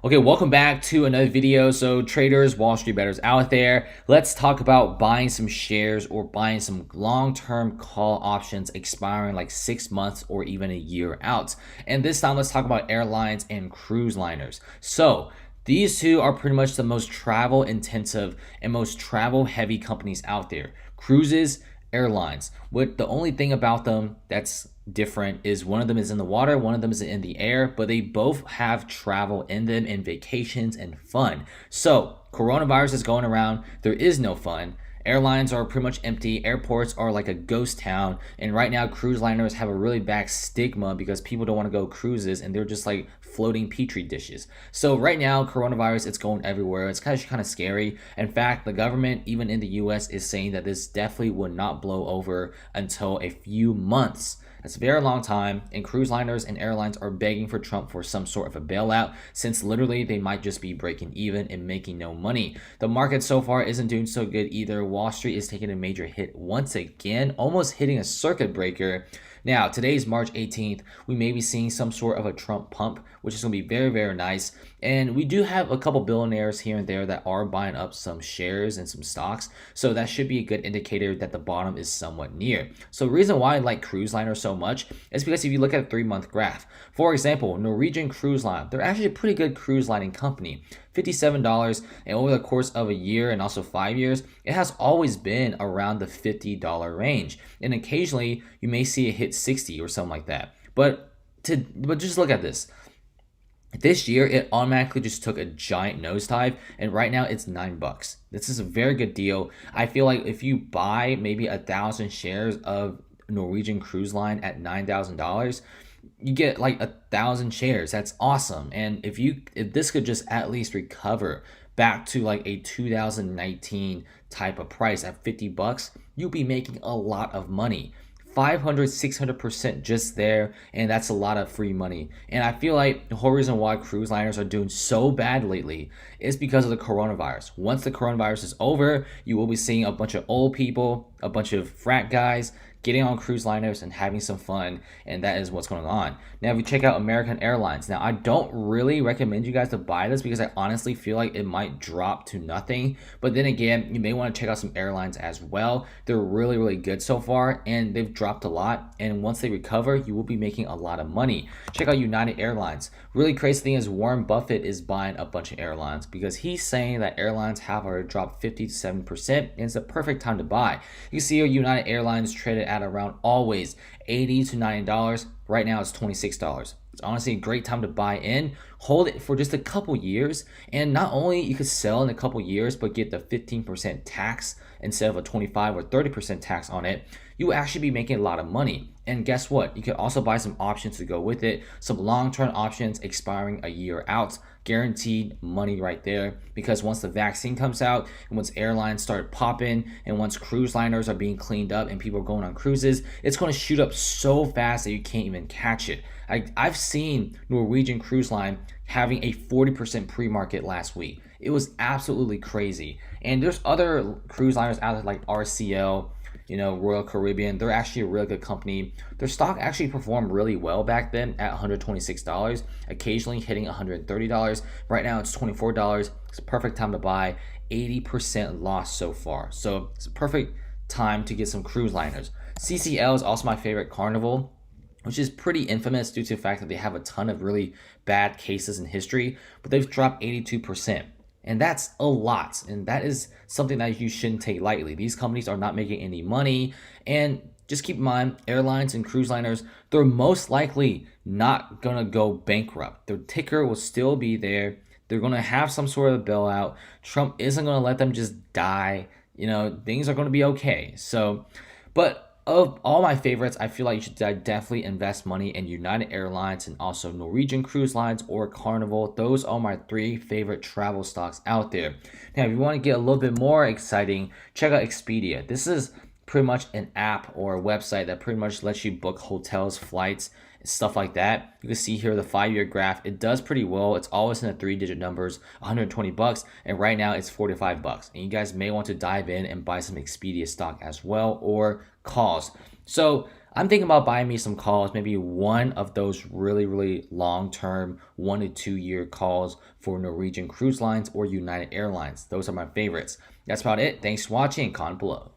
Okay, welcome back to another video. So traders, Wall Street bettors out there, let's talk about buying some shares or buying some long-term call options expiring like 6 months or even a year out. And this time, let's talk about airlines and cruise liners. So these two are pretty much the most travel intensive and most travel heavy companies out there. Cruises, airlines. What the only thing about them that's different is one of them is in the water, one of them is in the air, but they both have travel in them and vacations and fun. So coronavirus is going around, there is no fun. Airlines are pretty much empty. Airports are like a ghost town. And right now, cruise liners have a really bad stigma because people don't want to go cruises and they're just like floating petri dishes. So right now, coronavirus, it's going everywhere. It's kind of scary. In fact, the government, even in the US, is saying that this definitely will not blow over until a few months. That's a very long time, and cruise liners and airlines are begging for Trump for some sort of a bailout, since literally they might just be breaking even and making no money. The market so far isn't doing so good either. Wall Street is taking a major hit once again, almost hitting a circuit breaker. Now, today is March 18th. We may be seeing some sort of a Trump pump, which is going to be very, very nice. And we do have a couple billionaires here and there that are buying up some shares and some stocks. So that should be a good indicator that the bottom is somewhat near. So the reason why I like cruise liners so much is because if you look at a 3-month graph, for example, Norwegian Cruise Line, they're actually a pretty good cruise lining company. $57, and over the course of a year and also 5 years, it has always been around the $50 range. And occasionally you may see it hit 60 or something like that. But just look at this. This year, it automatically just took a giant nosedive, and right now it's $9. This is a very good deal. I feel like if you buy maybe 1,000 shares of Norwegian Cruise Line at $9,000, you get like 1,000 shares. That's awesome. And if this could just at least recover back to like a 2019 type of price at $50, you'll be making a lot of money. 500-600% just there, and that's a lot of free money. And I feel like the whole reason why cruise liners are doing so bad lately is because of the coronavirus. Once the coronavirus is over, you will be seeing a bunch of old people, a bunch of frat guys getting on cruise liners and having some fun, and that is what's going on. Now, if you check out American Airlines, now I don't really recommend you guys to buy this because I honestly feel like it might drop to nothing, but then again, you may want to check out some airlines as well. They're really, really good so far, and they've dropped a lot, and once they recover, you will be making a lot of money. Check out United Airlines. Really crazy thing is Warren Buffett is buying a bunch of airlines because he's saying that airlines have already dropped 50-7%, and it's the perfect time to buy. You see here United Airlines traded at around always $80 to $90. Right now it's $26. It's honestly a great time to buy in. Hold it for just a couple years, and not only you could sell in a couple years but get the 15% tax instead of a 25 or 30% tax on it. You will actually be making a lot of money. And guess what? You could also buy some options to go with it, some long-term options expiring a year out. Guaranteed money right there, because once the vaccine comes out and once airlines start popping and once cruise liners are being cleaned up and people are going on cruises, it's going to shoot up so fast that you can't even catch it. I've seen Norwegian Cruise Line having a 40% pre-market last week. It was absolutely crazy. And there's other cruise liners out there like RCL, Royal Caribbean. They're actually a really good company. Their stock actually performed really well back then at $126, occasionally hitting $130. Right now it's $24. It's a perfect time to buy. 80% loss so far. So it's a perfect time to get some cruise liners. CCL is also my favorite, Carnival, which is pretty infamous due to the fact that they have a ton of really bad cases in history, but they've dropped 82%. And that's a lot. And that is something that you shouldn't take lightly. These companies are not making any money. And just keep in mind, airlines and cruise liners, they're most likely not going to go bankrupt. Their ticker will still be there. They're going to have some sort of bailout. Trump isn't going to let them just die. Things are going to be okay. So, but of all my favorites, I feel like you should definitely invest money in United Airlines and also Norwegian Cruise Lines or Carnival. Those are my 3 favorite travel stocks out there. Now, if you want to get a little bit more exciting, check out Expedia. This is pretty much an app or a website that pretty much lets you book hotels, flights, stuff like that. You can see here the 5-year graph. It does pretty well. It's always in the 3-digit numbers, $120, and right now it's $45. And you guys may want to dive in and buy some Expedia stock as well, or calls. So I'm thinking about buying me some calls, maybe one of those really long term 1 to 2 year calls for Norwegian Cruise Lines or United Airlines. Those are my favorites. That's about it. Thanks for watching. Comment below.